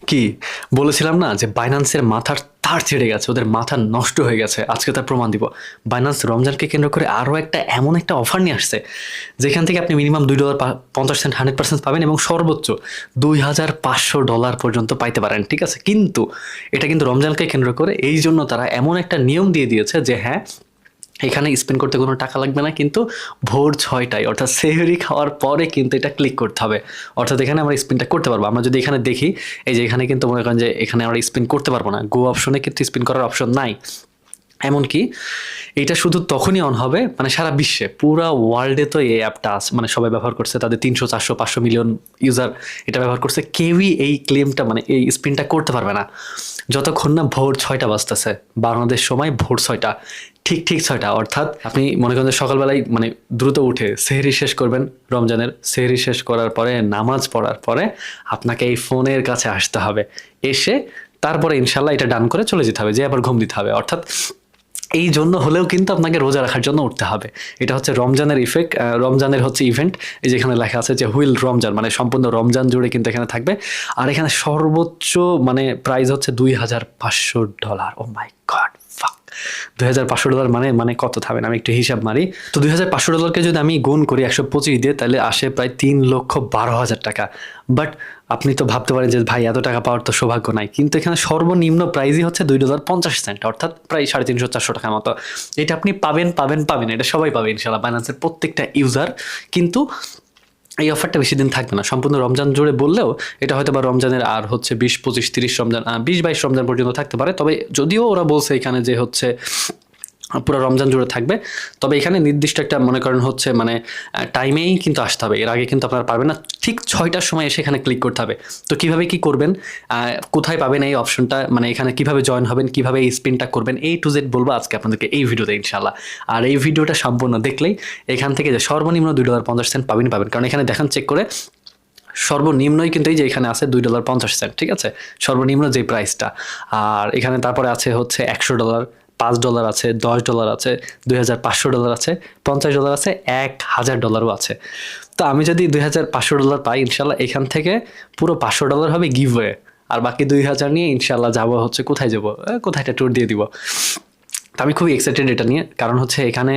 কি বলেছিলাম না যে বাইন্যান্সের মাথার তার ছিঁড়ে গেছে, ওদের মাথা নষ্ট হয়ে গেছে। আজকে তার প্রমাণ দিব। বাইন্যান্স রমজানকে কেন্দ্র করে আরও এমন একটা অফার নিয়ে আসছে যেখান থেকে আপনি মিনিমাম $2.50 100% পাবেন এবং সর্বোচ্চ $2,500 পর্যন্ত পাইতে পারেন। ঠিক আছে, কিন্তু এটা কিন্তু রমজানকে কেন্দ্র করে, এই জন্য তারা এমন একটা নিয়ম দিয়ে দিয়েছে যে হ্যাঁ, এখানে স্পেন্ড করতে কোনো টাকা লাগবে না, কিন্তু ভোর 6টায় অর্থাৎ সেহরি খাওয়ার পরে কিন্তু এটা ক্লিক করতে হবে। অর্থাৎ এখানে আমরা স্পিনটা করতে পারবো। আমরা যদি এখানে দেখি, এই যে এখানে কিন্তু মনে করেন যে এখানে আমরা স্পিন করতে পারবো না, গো অপশনে কিন্তু স্পিন করার অপশন নাই। এমনকি এটা শুধু তখনই অন হবে, মানে সারা বিশ্বে পুরা ওয়ার্ল্ডে তো এই অ্যাপটা আছে, মানে সবাই ব্যবহার করছে, তাদের 300 400 500 মিলিয়ন ইউজার এটা ব্যবহার করছে। কেউই এই ক্লেমটা মানে এই স্পিনটা করতে পারবে না যতক্ষণ না ভোর 6টা বাজতেছে বাংলাদেশ সময়, ভোর 6টা, ঠিক ঠিক 6টা। অর্থাৎ আপনি মনে করেন যে সকালবেলায় মানে দ্রুত উঠে সেহরি শেষ করবেন, রমজানের সেহরি শেষ করার পরে নামাজ পড়ার পরে আপনাকে এই ফোনের কাছে আসতে হবে, এসে তারপরে ইনশাল্লাহ এটা ডান করে চলে যেতে হবে, যে আবার ঘুম দিতে হবে। অর্থাৎ এই জন্য হলেও কিন্তু আপনাকে রোজা রাখার জন্য উঠতে হবে। এটা হচ্ছে রমজানের ইফেক্ট, রমজানের হচ্ছে ইভেন্ট। এই যেখানে লেখা আছে যে হুইল রমজান, মানে সম্পূর্ণ রমজান জুড়ে কিন্তু এখানে থাকবে। আর এখানে সর্বোচ্চ মানে প্রাইস হচ্ছে $2,500। ও মাই গড, ফাক, $2,500 মানে মানে কত থাকবেন, আমি একটু হিসাব মারি। তো $2,500কে যদি আমি গুণ করি 125 দিয়ে, তাহলে আসে প্রায় 3,12,000 টাকা। বাট আপনি তো ভাবতে পারেন যে ভাই এত টাকা পাওয়ার তো সৌভাগ্য নাই, কিন্তু এখানে সর্বনিম্ন প্রাইসই হচ্ছে $2.50, অর্থাৎ প্রায় 350 টাকার মতো। এটা আপনি পাবেন পাবেন পাবেন, এটা সবাই পাবে ইনশাল্লাহ, বাইন্যান্সের প্রত্যেকটা ইউজার। কিন্তু এই অফারটা বেশি দিন থাকবে না, সম্পূর্ণ রমজান জুড়ে বললেও এটা হয়তো বা রমজানের আর হচ্ছে 20 25 30 রমজান, 20 22 রমজান পর্যন্ত থাকতে পারে। তবে যদিও ওরা বলছে এখানে যে হচ্ছে পুরো রমজান জুড়ে থাকবে, তবে এখানে নির্দিষ্ট একটা মনে করেন হচ্ছে মানে টাইমেই কিন্তু আসতে হবে, এর আগে কিন্তু আপনারা পারবেন না। ঠিক 6টার সময় এসে এখানে ক্লিক করতে হবে। তো কিভাবে কি করবেন, কোথায় পাবেন এই অপশনটা, মানে এখানে কিভাবে জয়েন হবেন, কিভাবে এই স্পিনটা করবেন, A to Z বলবো আজকে আপনাদেরকে এই ভিডিওতে ইনশাল্লাহ। আর এই ভিডিওটা সম্পূর্ণ দেখলেই এখান থেকে যে সর্বনিম্ন $2.50 পাবেন, কারণ এখানে দেখেন চেক করে সর্বনিম্নই কিন্তু এই যে এখানে আছে $2.50, ঠিক আছে, সর্বনিম্ন যে প্রাইসটা। আর এখানে তারপরে আছে হচ্ছে $100, $5 আছে, $10 আছে, $2,500 আছে, $50 আছে, $1,000 আছে। তো আমি যদি $2,500 পাই ইনশাল্লাহ, এখান থেকে পুরো $500 হবে গিভওয়ে, আর বাকি 2,000 নিয়ে ইনশাল্লাহ যাবো হচ্ছে কোথায় যাবো, কোথায় একটা ট্যুর দিয়ে দিব। তো আমি খুবই এক্সাইটেড এটা নিয়ে, কারণ হচ্ছে এখানে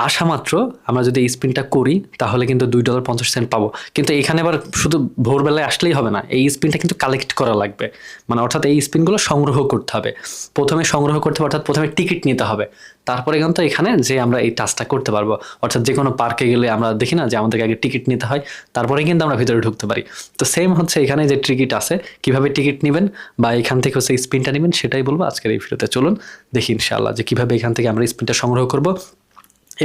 আসা মাত্র আমরা যদি এই স্পিনটা করি তাহলে কিন্তু $2.50 পাবো। কিন্তু এখানে আবার শুধু ভোরবেলায় আসলেই হবে না, এই স্পিনটা কিন্তু কালেক্ট করা লাগবে, মানে অর্থাৎ এই স্পিনগুলো সংগ্রহ করতে হবে। প্রথমে সংগ্রহ করতে হবে, অর্থাৎ প্রথমে টিকিট নিতে হবে, তারপরে কিন্তু এখানে যে আমরা এই টাস্কটা করতে পারবো। অর্থাৎ যে কোনো পার্কে গেলে আমরা দেখি না যে আমাদেরকে আগে টিকিট নিতে হয়, তারপরে কিন্তু আমরা ভিতরে ঢুকতে পারি। তো সেম হচ্ছে এখানে যে টিকিট আছে, কিভাবে টিকিট নেবেন বা এখান থেকে হচ্ছে স্পিনটা নেবেন সেটাই বলবো আজকের এই ভিডিওতে। চলুন দেখি ইনশাআল্লাহ যে কিভাবে এখান থেকে আমরা স্পিনটা সংগ্রহ করব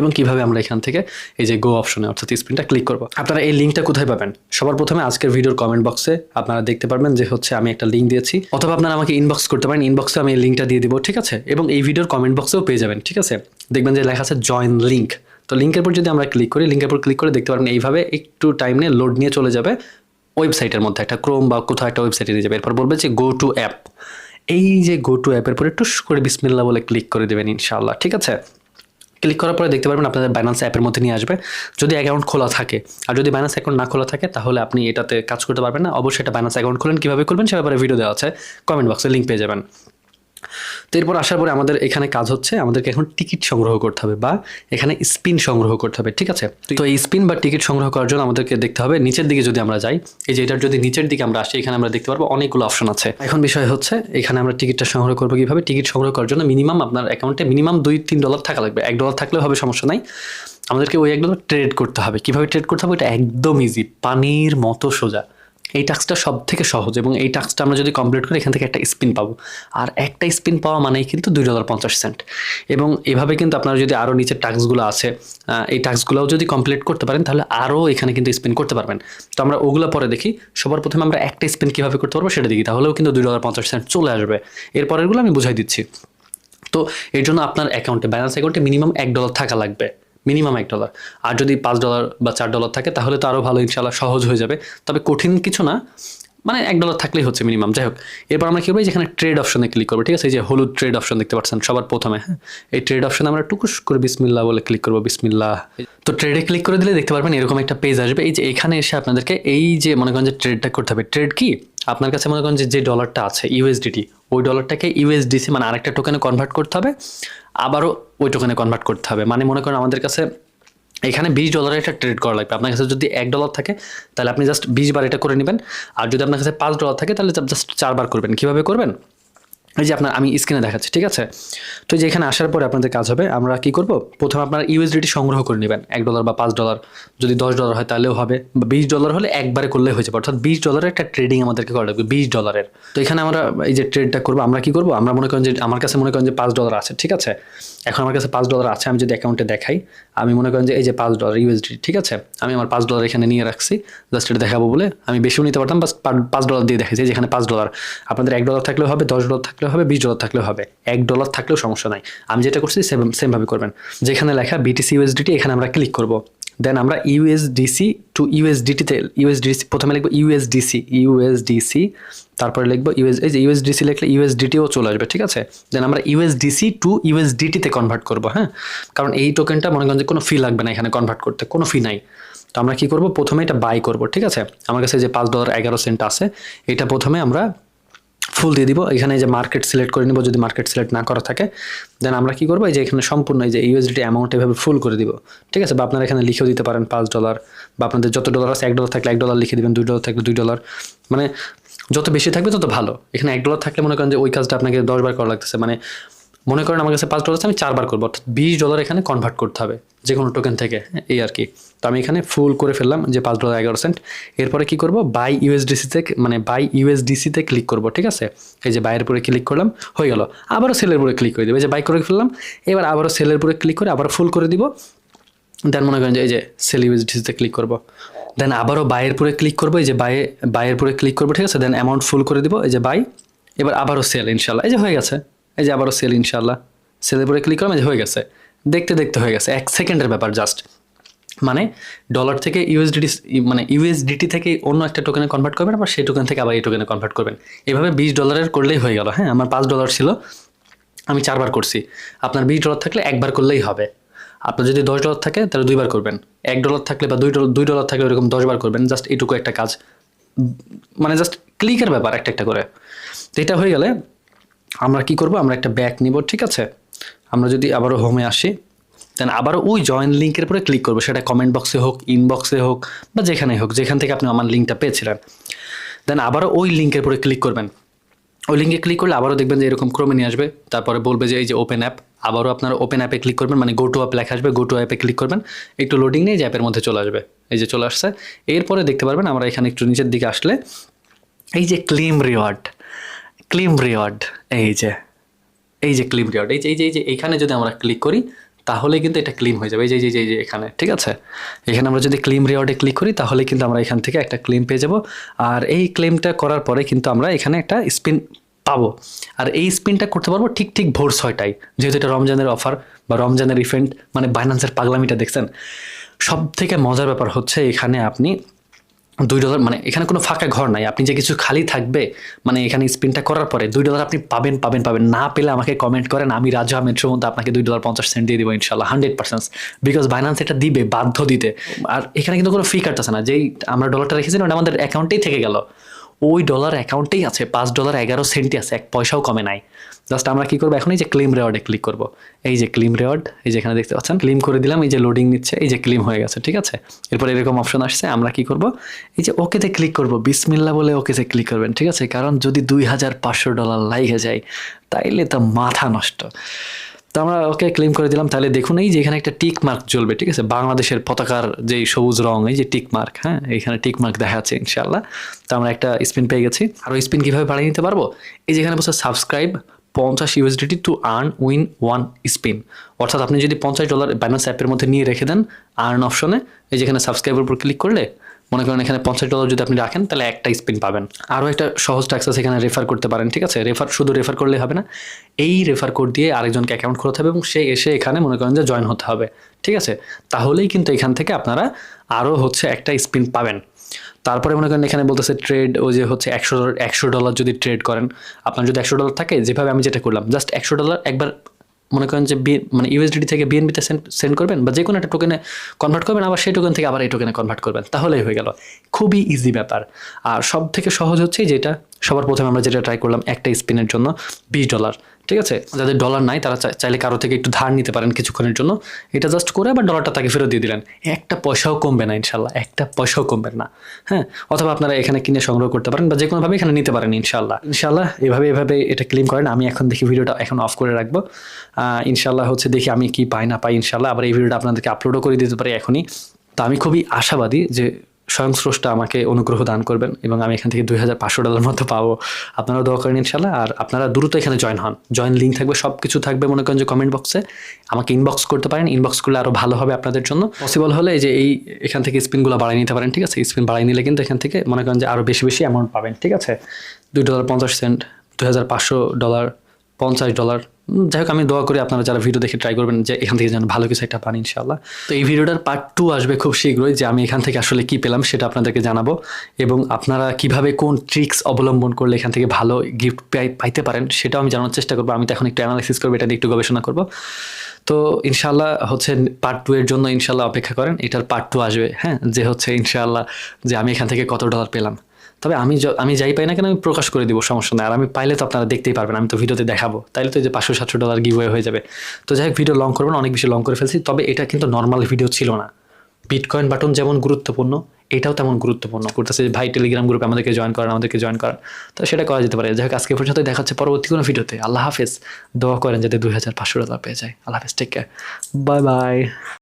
এবং কিভাবে আমরা এখান থেকে এই যে গো অপশনে অর্থাৎ স্পিনটা ক্লিক করব। আপনারা এই লিঙ্কটা কোথায় পাবেন? সবার প্রথমে আজকের ভিডিওর কমেন্ট বক্সে আপনারা দেখতে পারবেন যে হচ্ছে আমি একটা লিঙ্ক দিয়েছি, অথবা আপনারা আমাকে ইনবক্স করতে পারেন, ইনবক্সে আমি এই লিঙ্কটা দিয়ে দিব, ঠিক আছে। এবং এই ভিডিওর কমেন্ট বক্সেও পেয়ে যাবেন, ঠিক আছে। দেখবেন যে লেখা আছে জয়েন লিঙ্ক। তো লিঙ্কের উপর যদি আমরা ক্লিক করি, লিঙ্কের উপর ক্লিক করে দেখতে পারবেন এইভাবে একটু টাইম নিয়ে লোড নিয়ে চলে যাবে ওয়েবসাইটের মধ্যে, একটা ক্রোম বা কোথাও একটা ওয়েবসাইটে নিয়ে যাবে। এরপর বলবে যে গো টু অ্যাপ। এই যে গো টু অ্যাপের পরে টুস করে বিসমিল্লাহ বলে ক্লিক করে দেবেন ইনশাআল্লাহ, ঠিক আছে। ক্লিক করার পরে দেখতে পারবেন আপনাদের বাইন্যান্স অ্যাপের মধ্যে নিয়ে আসবে, যদি অ্যাকাউন্ট খোলা থাকে। আর যদি বাইন্যান্স অ্যাকাউন্ট না খোলা থাকে তাহলে আপনি এটাতে কাজ করতে পারবেন না। অবশ্যই এটা বাইন্যান্স অ্যাকাউন্ট খুলেন, কীভাবে খুলবেন সে ব্যাপারে ভিডিও দেওয়া আছে, কমেন্ট বক্সে লিঙ্ক পেয়ে যাবেন। তো এরপর আসার পরে আমাদের এখানে কাজ হচ্ছে আমাদেরকে এখন টিকিট সংগ্রহ করতে হবে বা এখানে স্পিন সংগ্রহ করতে হবে, ঠিক আছে। তো এই স্পিন বা টিকিট সংগ্রহ করার জন্য আমাদেরকে দেখতে হবে নিচের দিকে যদি আমরা যাই, এই যে এটার যদি নিচের দিকে আমরা আসি, এখানে আমরা দেখতে পারবো অনেকগুলো অপশন আছে। এখন বিষয় হচ্ছে এখানে আমরা টিকিটটা সংগ্রহ করবো কিভাবে। টিকিট সংগ্রহ করার জন্য মিনিমাম আপনার অ্যাকাউন্টে মিনিমাম $2-3 থাকা লাগবে। $1 থাকলেও হবে, সমস্যা নাই। আমাদেরকে ওই $1 ট্রেড করতে হবে। কিভাবে ট্রেড করতে হবে এটা একদম ইজি, পানির মতো সোজা। এই টাস্কটা সব থেকে সহজ এবং এই টাস্কটা আমরা যদি কমপ্লিট করি এখান থেকে একটা স্পিন পাবো। আর একটা স্পিন পাওয়া মানেই কিন্তু $2.50। এবং এভাবে কিন্তু আপনারা যদি আরও নিচের টাস্কগুলো আছে এই টাস্কগুলোও যদি কমপ্লিট করতে পারেন তাহলে আরও এখানে কিন্তু স্পিন করতে পারবেন। তো আমরা ওগুলো পরে দেখি। সবার প্রথমে আমরা একটা স্পিন কীভাবে করতে পারবো সেটা দেখি, তাহলেও কিন্তু $2.50 চলে আসবে। এরপরেরগুলো আমি বুঝাই দিচ্ছি। তো এর জন্য আপনার অ্যাকাউন্টে বাইন্যান্স অ্যাকাউন্টে মিনিমাম $1 থাকা লাগবে, মিনিমাম $1। আর যদি $5 বা $4 থাকে তাহলে তো আরও ভালো, ইনশাল্লাহ সহজ হয়ে যাবে। তবে কঠিন কিছু না, মানে $1 থাকলেই হচ্ছে মিনিমাম। যাই হোক, এরপর আমরা কি করবো, যেখানে ট্রেড অপশনে ক্লিক করবো, ঠিক আছে? এই যে হলুদ ট্রেড অপশন দেখতে পাচ্ছেন সবার প্রথমে, হ্যাঁ, এই ট্রেড অপশনে আমরা টুকুস করে বিসমিল্লাহ বলে ক্লিক করবো, বিসমিল্লাহ। তো ট্রেডে ক্লিক করে দিলে দেখতে পারবেন এরকম একটা পেজ আসবে। এই যে এখানে এসে আপনাদেরকে এই যে মনে করেন যে ট্রেডটা করতে হবে। ট্রেড কি, আপনার কাছে মনে করেন যে ডলারটা আছে ইউএসডিটি, ওই ডলারটাকে ইউএসডিসি মানে আরেকটা টোকেনে কনভার্ট করতে হবে, আবারও ওই টোকেনে কনভার্ট করতে হবে। মানে মনে করেন আমাদের কাছে এখানে $20 একটা ট্রেড করা লাগবে। আপনার কাছে যদি $1 থাকে তাহলে আপনি জাস্ট 20 বার এটা করে নেবেন, আর যদি আপনার কাছে $5 থাকে তাহলে জাস্ট 4 বার করবেন। কিভাবে করবেন, এই যে আপনার আমি স্ক্রিনে দেখাচ্ছি, ঠিক আছে? তো যে এখানে আসার পরে আপনাদের কাজ হবে, আমরা কি করব, প্রথমে আপনার ইউএসডিটি সংগ্রহ করে নেবেন $1 বা $5, যদি $10 হয় তাহলেও হবে, বা $20 হলে একবারে করলে হয়ে যাবে। অর্থাৎ $20 একটা ট্রেডিং আমাদেরকে করা লাগবে, $20। তো এখানে আমরা এই যে ট্রেডটা করবো, আমরা কি করবো, আমরা মনে করেন যে আমার কাছে মনে করেন যে $5 আছে, ঠিক আছে? এখন আমার কাছে $5 আছে, আমি যদি অ্যাকাউন্টে দেখাই, আমি মনে করেন যে এই যে $5 ইউএসডি, ঠিক আছে? আমি আমার $5 এখানে নিয়ে রাখছি, জাস্ট এটা দেখাবো বলে। আমি বেশিও নিতে পারতাম, বাস $5 দিয়ে দেখাইছি। যেখানে $5, আপনাদের $1 থাকলেও হবে, $10 থাকলেও হবে, $20 থাকলেও হবে, $1 থাকলেও সমস্যা নাই। আমি যেটা করছি সেমভাবে করবেন। যেখানে লেখা বিটিসি ইউএসডিটি, এখানে আমরা ক্লিক করব। দেন আমরা ইউএসডিসি টু ইউএসডিটিতে, ইউএসডিসি প্রথমে লিখবো ইউএসডিসি, তারপরে লিখবো এই যে ইউএসডিসি লিখলে ইউএসডিটিও চলে আসবে, ঠিক আছে? দেন আমরা ইউএসডিসি টু ইউএসডিটিতে কনভার্ট করবো, হ্যাঁ, কারণ এই টোকেনটা মনে করেন যে কোনো ফি লাগবে না এখানে কনভার্ট করতে, কোনো ফি নাই। তো আমরা কি করব, প্রথমে এটা বাই করব, ঠিক আছে? আমার কাছে যে $5.11 আছে, এটা প্রথমে আমরা ফুল দিয়ে দিব। এখানে যে মার্কেট সিলেক্ট করে নিব, যদি মার্কেট সিলেক্ট না করা থাকে। দেন আমরা কি করবো, এই যে এখানে সম্পূর্ণ এই যে ইউএসডিটি অ্যামাউন্ট এভাবে ফুল করে দিব, ঠিক আছে? বা আপনারা এখানে লিখেও দিতে পারেন $5, বা আপনাদের যত ডলার আছে, $1 থাকলে $1 লিখে দিবেন, $2 থাকলে $2, মানে যত বেশি থাকবে তত ভালো। এখানে $1 থাকলে মনে করেন যে ওই কাজটা আপনাকে 10 বার করা লাগতেছে, মানে মনে করেন আমার কাছে $5 আছে, আমি 4 বার করবো, অর্থাৎ $20 এখানে কনভার্ট করতে হবে যে কোনো টোকেন থেকে, এই আর কি। তো আমি এখানে ফুল করে ফেললাম যে $5.11। এরপরে কি করব, বাই ইউএসডিসিতে, মানে বাই ইউএসডিসিতে ক্লিক করব, ঠিক আছে? এই যে বাইয়ের উপরে ক্লিক করলাম, হয়ে গেল। আবারও সেলের উপরে ক্লিক করে দেবো, এই যে বাই করে ফেললাম। এবার আবারও সেলের উপরে ক্লিক করে আবার ফুল করে দিব। দেন মনে করেন যে এই যে সেল ইউএসডিসিতে ক্লিক করব। দেন আবারও বাইয়ের উপরে ক্লিক করবো, এই যে বাইয়ের উপরে ক্লিক করবো, ঠিক আছে? দেন অ্যামাউন্ট ফুল করে দিব, এই যে বাই। এবার আবারও সেল, ইনশাল্লাহ, এই যে হয়ে গেছে। এই যে আবারও সেল, ইনশাল্লাহ, সেলের উপরে ক্লিক করলাম, এই যে হয়ে গেছে। দেখতে দেখতে হয়ে গেছে, 1 সেকেন্ডের ব্যাপার জাস্ট। মানে ডলার থেকে ইউএসডিটি, মানে ইউএসডিটি থেকে অন্য একটা টোকেনে কনভার্ট করবেন, আবার সেই টোকেন থেকে আবার এই টোকেনে কনভার্ট করবেন। এভাবে $20 করলেই হয়ে গেল, হ্যাঁ। আমার $5 ছিল, আমি 4 বার করছি। আপনার $20 থাকলে 1 বার করলেই হবে। আপনার যদি $10 থাকে তাহলে 2 বার করবেন, $1 থাকলে বা $2 থাকলে ওরকম 10 বার করবেন। জাস্ট এটুকু একটা কাজ, মানে জাস্ট ক্লিকের ব্যাপার, একটা করে। তো এটা হয়ে গেলে আমরা কি করব, আমরা একটা ব্যাক নিব, ঠিক আছে? আমরা যদি আবারও হোমে আসি, দেন আবারও ওই জয়েন লিঙ্কের উপরে ক্লিক করবো, সেটা কমেন্ট বক্সে হোক, ইনবক্সে হোক, বা যেখানে হোক, যেখান থেকে আপনি আমার লিঙ্কটা পেয়েছিলেন। দেন আবারও ওই লিঙ্কের উপরে ক্লিক করবেন। ওই লিঙ্কে ক্লিক করলে আবারও দেখবেন যে এরকম ক্রমে নিয়ে আসবে, তারপরে বলবে যে এই যে ওপেন অ্যাপ। আবারও আপনারা ওপেন অ্যাপে ক্লিক করবেন, মানে গো টু অ্যাপ লেখা আসবে, গো টু অ্যাপে ক্লিক করবেন। একটু লোডিং নিয়ে যে অ্যাপের মধ্যে চলে আসবে, এই যে চলে আসছে। এরপরে দেখতে পারবেন আমরা এখানে একটু নিচের দিকে আসলে এই যে ক্লেম রিওয়ার্ড, এই যে ক্লেম রিওয়ার্ড, এই যে এইখানে যদি আমরা ক্লিক করি তাহলে কিন্তু এটা ক্লেম হয়ে যাবে। এই যে এখানে, ঠিক আছে? এখানে আমরা যদি ক্লেম রিওয়ার্ডে ক্লিক করি তাহলে কিন্তু আমরা এখান থেকে একটা ক্লেম পেয়ে যাব। আর এই ক্লেমটা করার পরে কিন্তু আমরা এখানে একটা স্পিন পাবো। আর এই স্পিনটা করতে পারবো ঠিক ভোর 6টায়, যেহেতু এটা রমজানের অফার বা রমজানের ইভেন্ট। মানে বাইন্যান্সের পাগলামিটা দেখছেন। সব থেকে মজার ব্যাপার হচ্ছে এখানে আপনি $2, মানে এখানে কোনো ফাঁকা ঘর নাই, আপনি যে কিছু খালি থাকবে, মানে এখানে স্পিনটা করার পরে $2 আপনি পাবেন। না পেলে আমাকে কমেন্ট করেন, আমি রাজু আহমেদের মধ্যে আপনাকে $2.50 দিয়ে দিব ইনশাল্লাহ, 100%। বিকজ বাইন্যান্স এটা দিবে, বাধ্য দিতে। আর এখানে কিন্তু কোনো ফি কাটতেছে না, যেই আমরা ডলারটা রেখেছিলাম ওটা আমাদের অ্যাকাউন্টেই থেকে গেল, ওই ডলার অ্যাকাউন্টেই আছে, $5.11 আছে, 1 পয়সাও কমে নাই। জাস্ট আমরা কি করবো, এখন এই যে ক্লেম রিওয়ার্ডে ক্লিক করবো। এই যে ক্লেম রিওয়ার্ড, এই যে এখানে দেখতে পাচ্ছেন, ক্লেম করে দিলাম, এই যে লোডিং নিচ্ছে, এই যে ক্লেম হয়ে গেছে, ঠিক আছে? এরপর এরকম অপশন আসছে, আমরা কি করব, এই যে ওকেতে ক্লিক করব, বিসমিল্লাহ বলে ওকেতে ক্লিক করবেন, ঠিক আছে? কারণ যদি $2,500 লাগে যায় তাইলে তো মাথা নষ্ট। তো আমরা ওকে ক্লেম করে দিলাম। তাহলে দেখুন এই যে এখানে একটা টিক মার্ক জ্বলবে, ঠিক আছে? বাংলাদেশের পতাকার যে সবুজ রং, এই যে টিক মার্ক, হ্যাঁ, এখানে টিক মার্ক দেখা যাচ্ছে ইনশাল্লাহ। তো আমরা একটা স্পিন পেয়ে গেছি। আর ওই স্পিন কীভাবে বাড়িয়ে নিতে পারবো, এই যেখানে বলছে subscribe $50 to earn win 1 spin. অর্থাৎ আপনি যদি $50 বাইন্যান্স অ্যাপের মধ্যে নিয়ে রেখে দেন আর্ন অপশনে, এই যেখানে সাবস্ক্রাইবের উপর ক্লিক করলে মনে করেন এখানে $50 যদি আপনি রাখেন তাহলে একটা স্পিন পাবেন। আরও একটা সহজ ট্যাক্সেস এখানে রেফার করতে পারেন, ঠিক আছে? শুধু রেফার করলে হবে না, এই রেফার কোড দিয়ে আরেকজনকে অ্যাকাউন্ট খোলাতে হবে এবং সে এসে এখানে মনে করেন যে জয়েন হতে হবে, ঠিক আছে? তাহলেই কিন্তু এখান থেকে আপনারা আরও একটা স্পিন পাবেন। তারপরে মনে করেন এখানে বলতেছে ট্রেড ওই যে হচ্ছে $100 যদি ট্রেড করেন, আপনার যদি $100 থাকে, যেভাবে আমি যেটা করলাম জাস্ট $100 একবার মনে করেন যে মানে ইউএসডিটি থেকে বিএনবিতে সেন্ড করবেন বা যে কোনো একটা টোকেনে কনভার্ট করবেন, আবার সেই টোকেন থেকে আবার এই টোকেনে কনভার্ট করবেন, তাহলেই হয়ে গেল। খুবই ইজি ব্যাপার। আর সব থেকে সহজ হচ্ছে যেটা সবার প্রথমে আমরা যেটা ট্রাই করলাম একটা স্পিনের জন্য $20, ঠিক আছে? যাদের ডলার নাই তারা চাইলে কারো থেকে একটু ধার নিতে পারেন কিছুক্ষণের জন্য, এটা জাস্ট করে আবার ডলারটা তাকে ফেরত দিয়ে দিলেন, একটা পয়সাও কমবে না ইনশাল্লাহ, একটা পয়সাও কমবে না। হ্যাঁ, অথবা আপনারা এখানে কিনে সংগ্রহ করতে পারেন বা যে কোনোভাবে এখানে নিতে পারেন ইনশাল্লাহ এভাবে এটা ক্লেম করেন। আমি এখন দেখি ভিডিওটা এখন অফ করে রাখবো, ইনশাল্লাহ হচ্ছে দেখি আমি কি পাই না পাই। ইনশাল্লাহ আবার এই ভিডিওটা আপনাদেরকে আপলোডও করে দিতে পারি এখনই। তো আমি খুবই আশাবাদী যে স্বয়ং স্রষ্টা আমাকে অনুগ্রহ দান করবেন এবং আমি এখান থেকে $2500 মতো পাবো। আপনারাও দোয়া করেন ইনশাল্লাহ। আর আপনারা দ্রুত এখানে জয়েন হন, জয়েন লিঙ্ক থাকবে, সব কিছু থাকবে মনে করেন যে কমেন্ট বক্সে, আমাকে ইনবক্স করতে পারেন, ইনবক্স করলে আরও ভালো হবে আপনাদের জন্য। পসিবল হলে যে এখান থেকে স্পিনগুলো বাড়াই নিতে পারেন, ঠিক আছে? স্পিন বাড়াই নিলে কিন্তু এখান থেকে মনে করেন যে আরও বেশি বেশি অ্যামাউন্ট পাবেন, ঠিক আছে? $2.50, $2500, $50, যাই হোক আমি দোয়া করি আপনারা যারা ভিডিও দেখে ট্রাই করবেন যে এখান থেকে যেন ভালো কিছু একটা পান ইনশাআল্লাহ। তো এই ভিডিওটার পার্ট 2 আসবে খুব শীঘ্রই, যে আমি এখান থেকে আসলে কি পেলাম সেটা আপনাদেরকে জানাবো, এবং আপনারা কিভাবে কোন ট্রিক্স অবলম্বন করলে এখান থেকে ভালো গিফট পাইতে পারেন সেটাও আমি জানার চেষ্টা করবো। আমি তো এখন একটু অ্যানালাইসিস করবো, এটা নিয়ে একটু গবেষণা করবো। তো ইনশাআল্লাহ হচ্ছে পার্ট 2 এর জন্য ইনশাআল্লাহ অপেক্ষা করেন, এটার পার্ট 2 আসবে। হ্যাঁ, যে হচ্ছে ইনশাআল্লাহ যে আমি এখান থেকে কত ডলার পেলাম। তবে আমি যাই পাই না কেন আমি প্রকাশ করে দিব, সমস্যা নেই। আর আমি পাইলে তো আপনারা দেখতেই পারবেন, আমি তো ভিডিওতে দেখাবো, তাইলে তো যে $500-700 গিভওয়ে হয়ে যাবে। তো যাই হোক ভিডিও লং করবেন, অনেক বেশি লং করে ফেলছি। তবে এটা কিন্তু নর্মাল ভিডিও ছিল না, বিটকয়েন বাটন যেমন গুরুত্বপূর্ণ এটাও তেমন গুরুত্বপূর্ণ। করতেছে ভাই টেলিগ্রাম গ্রুপে আমাদেরকে জয়েন করেন, তো সেটা করা যেতে পারে। যাই হোক আজকে পর্যন্ত দেখা হচ্ছে পরবর্তী কোনো ভিডিওতে। আল্লাহ হাফেজ, দোয়া করেন যাতে $2500 পেয়ে যায়। আল্লাহ হাফেজ, টেক কেয়ার, বাই বাই।